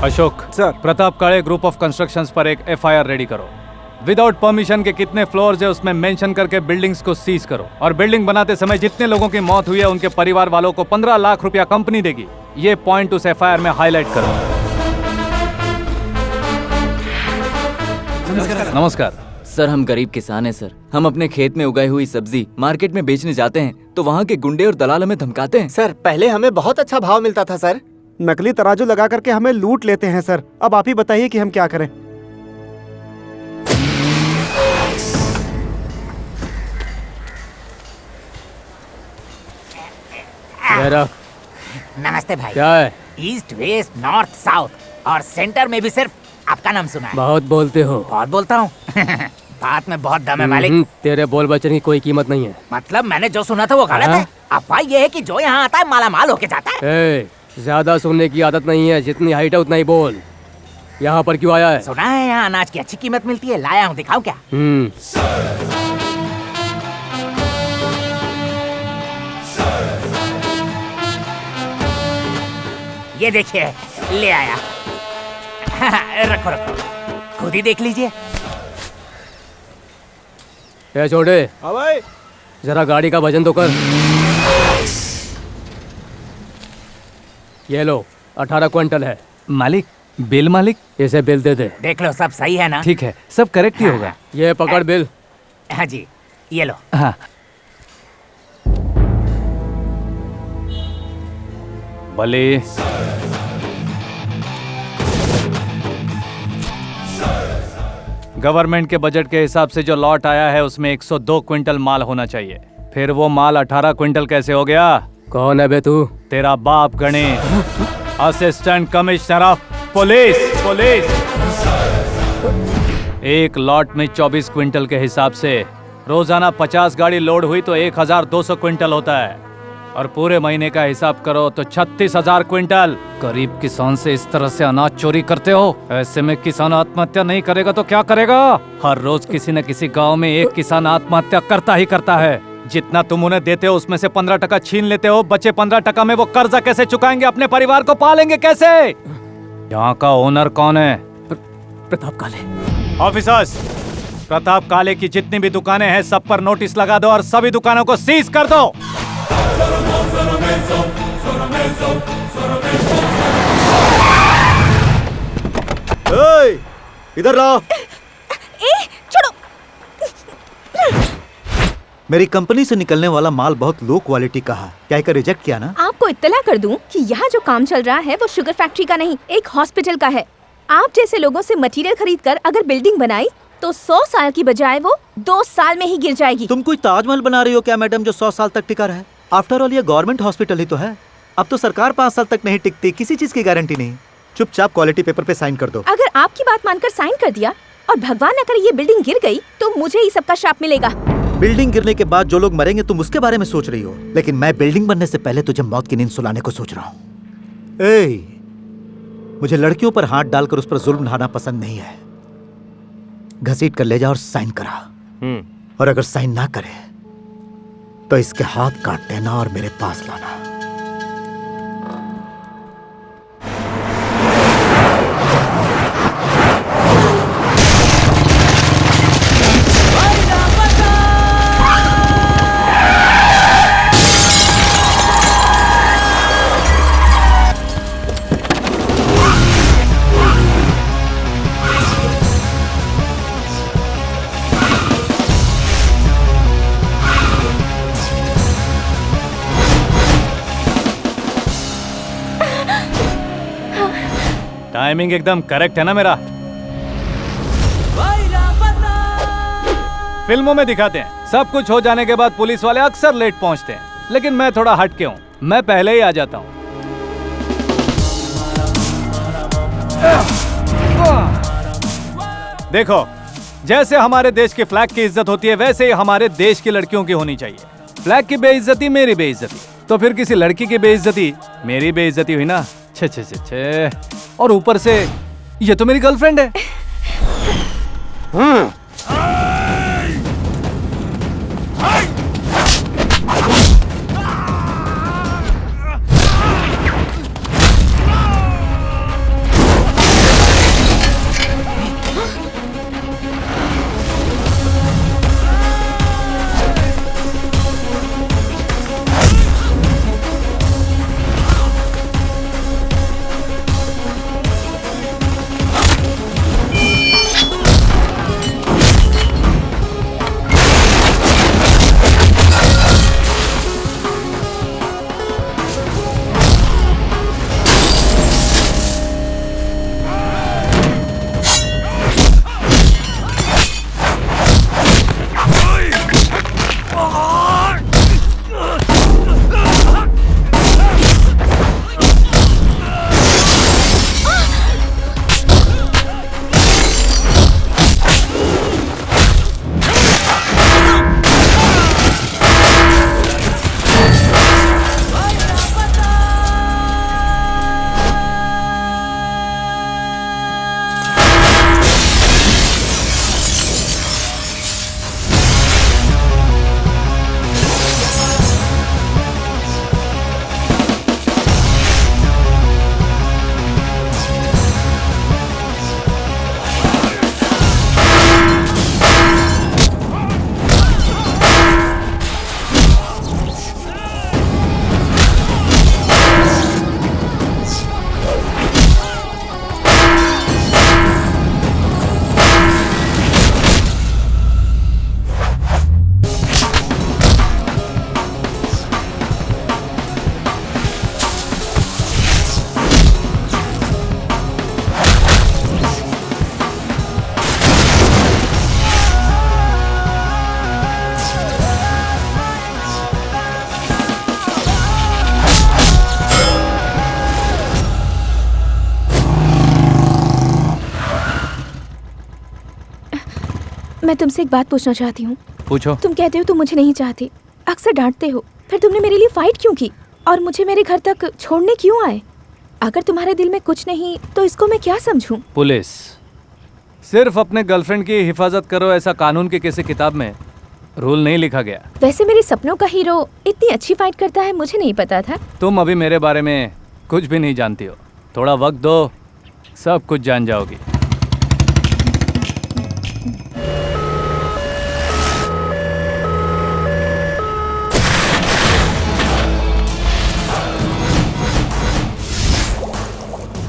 Ashok sir. Pratap काले group of constructions पर एक एफआईआर रेडी करो। विदाउट परमिशन के कितने फ्लोर्स है उसमें मेंशन करके बिल्डिंग्स को सीज करो। और बिल्डिंग बनाते समय जितने लोगों की मौत हुई है उनके परिवार वालों को 15 लाख रुपया कंपनी देगी। ये पॉइंट उस एफआईआर में हाईलाइट करो। नमस्कार सर, हम गरीब किसान हैं सर। हम अपने खेत में उगाई हुई सब्जी मार्केट में बेचने जाते हैं तो वहाँ के गुंडे और दलाल हमें धमकाते हैं। सर, पहले हमें बहुत अच्छा भाव मिलता था सर। नकली तराजू लगा करके हमें लूट लेते हैं सर। अब आप ही बताइए कि हम क्या करें। नमस्ते भाई। क्या है? ईस्ट वेस्ट नॉर्थ साउथ और सेंटर में भी सिर्फ आपका नाम सुना है। बहुत बोलते हो। बहुत बोलता हूँ। बात में बहुत दम है मालिक। तेरे बोल बचन की कोई कीमत नहीं है। मतलब मैंने जो सुना था वो गलत है। अफवाह ये है कि जो यहाँ आता है माला माल होके जाता है। ज्यादा सुनने की आदत नहीं है, जितनी हाइट है उतना ही बोल। यहाँ पर क्यों आया है? सुना है यहाँ अनाज की अच्छी कीमत मिलती है, लाया हूँ, दिखाऊं क्या? ये देखिए, ले आया। रखो रखो, खुद ही देख लीजिए। छोटे, हाँ भाई। जरा गाड़ी का वजन तो कर। ये लो, 18 क्विंटल है। मालिक, बिल मालिक। इसे बिल दे दे। देख लो, सब सही है ना? ठीक है, सब करेक्ट ही होगा। ये पकड़ बिल। हाँ जी, ये लो। हाँ। भले गवर्नमेंट के बजट के हिसाब से जो लॉट आया है उसमें 102 क्विंटल माल होना चाहिए। फिर वो माल 18 क्विंटल कैसे हो गया? कौन है बे तू? तेरा बाप Ganesh, assistant commissioner of police. एक लॉट में 24 क्विंटल के हिसाब से रोजाना 50 गाड़ी लोड हुई तो 1200 क्विंटल होता है। और पूरे महीने का हिसाब करो तो 36,000 क्विंटल। गरीब किसान से इस तरह से अनाज चोरी करते हो? ऐसे में किसान आत्महत्या नहीं करेगा तो क्या करेगा? हर रोज किसी न किसी गांव में एक किसान आत्महत्या करता ही करता है। जितना तुम उन्हें देते हो उसमें से 15% छीन लेते हो। बचे 15% में वो कर्जा कैसे चुकाएंगे? अपने परिवार को पालेंगे कैसे? यहाँ का ओनर कौन है? प्रताप काले। ऑफिसर्स, प्रताप काले की जितनी भी दुकानें हैं सब पर नोटिस लगा दो और सभी दुकानों को सीज कर दो। इधर लाओ। छोड़ो। मेरी कंपनी से निकलने वाला माल बहुत लो क्वालिटी का है। क्या इसे रिजेक्ट किया ना? आपको इत्तला कर दूं कि यहाँ जो काम चल रहा है वो शुगर फैक्ट्री का नहीं, एक हॉस्पिटल का है। आप जैसे लोगों से मटेरियल खरीद कर अगर बिल्डिंग बनाई तो 100 साल की बजाय वो 2 साल में ही गिर जाएगी। तुम कोई ताजमहल बना रही हो क्या मैडम, जो 100 साल तक टिका रहे? आफ्टर ऑल ये गवर्नमेंट हॉस्पिटल ही तो है। अब तो सरकार 5 साल तक नहीं टिकती, किसी चीज की गारंटी नहीं। चुपचाप क्वालिटी पेपर पे साइन कर दो। अगर आपकी बात मानकर साइन कर दिया और भगवान न करे ये बिल्डिंग गिर गई तो मुझे ही सबका श्राप मिलेगा। बिल्डिंग गिरने के बाद जो लोग मरेंगे तुम उसके बारे में सोच रही हो, लेकिन मैं बिल्डिंग बनने से पहले तुझे मौत की नींद सुलाने को सोच रहा हूँ। मुझे लड़कियों पर हाथ डालकर उस पर जुल्म ढाना पसंद नहीं है। घसीट कर ले जा और साइन करा। और अगर साइन ना करे तो इसके हाथ काट देना और मेरे पास लाना। टाइमिंग एकदम करेक्ट है ना मेरा? फिल्मों में दिखाते हैं सब कुछ हो जाने के बाद पुलिस वाले अक्सर लेट पहुंचते हैं, लेकिन मैं थोड़ा हटके हूं। मैं पहले ही आ जाता हूं। देखो, जैसे हमारे देश के फ्लैग की इज्जत होती है वैसे ही हमारे देश की लड़कियों की होनी चाहिए। फ्लैग की बेइज्जती मेरी बेइज्जती, तो फिर किसी लड़की की बेइज्जती मेरी बेइज्जती हुई ना। छे छे छे छे। और ऊपर से ये तो मेरी गर्लफ्रेंड है। मैं तुमसे एक बात पूछना चाहती हूँ। पूछो। तुम कहते हो तुम मुझे नहीं चाहती, अक्सर डांटते हो, फिर तुमने मेरे लिए फाइट क्यों की और मुझे मेरे घर तक छोड़ने क्यों आए? अगर तुम्हारे दिल में कुछ नहीं तो इसको मैं क्या समझूं? पुलिस, सिर्फ अपने गर्लफ्रेंड की हिफाजत करो ऐसा कानून की किसी किताब में रूल नहीं लिखा गया। वैसे मेरे सपनों का हीरो इतनी अच्छी फाइट करता है, मुझे नहीं पता था। तुम अभी मेरे बारे में कुछ भी नहीं जानती हो, थोड़ा वक्त दो, सब कुछ जान जाओगी।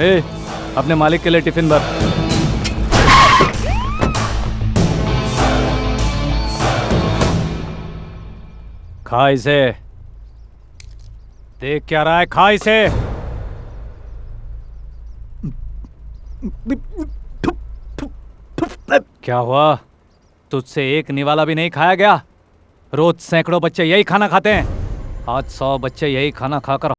ए, अपने मालिक के लिए टिफिन भर। खा इसे। देख क्या रहा है, खा इसे। क्या हुआ, तुझसे एक निवाला भी नहीं खाया गया? रोज सैकड़ों बच्चे यही खाना खाते हैं, आज 100 बच्चे यही खाना खाकर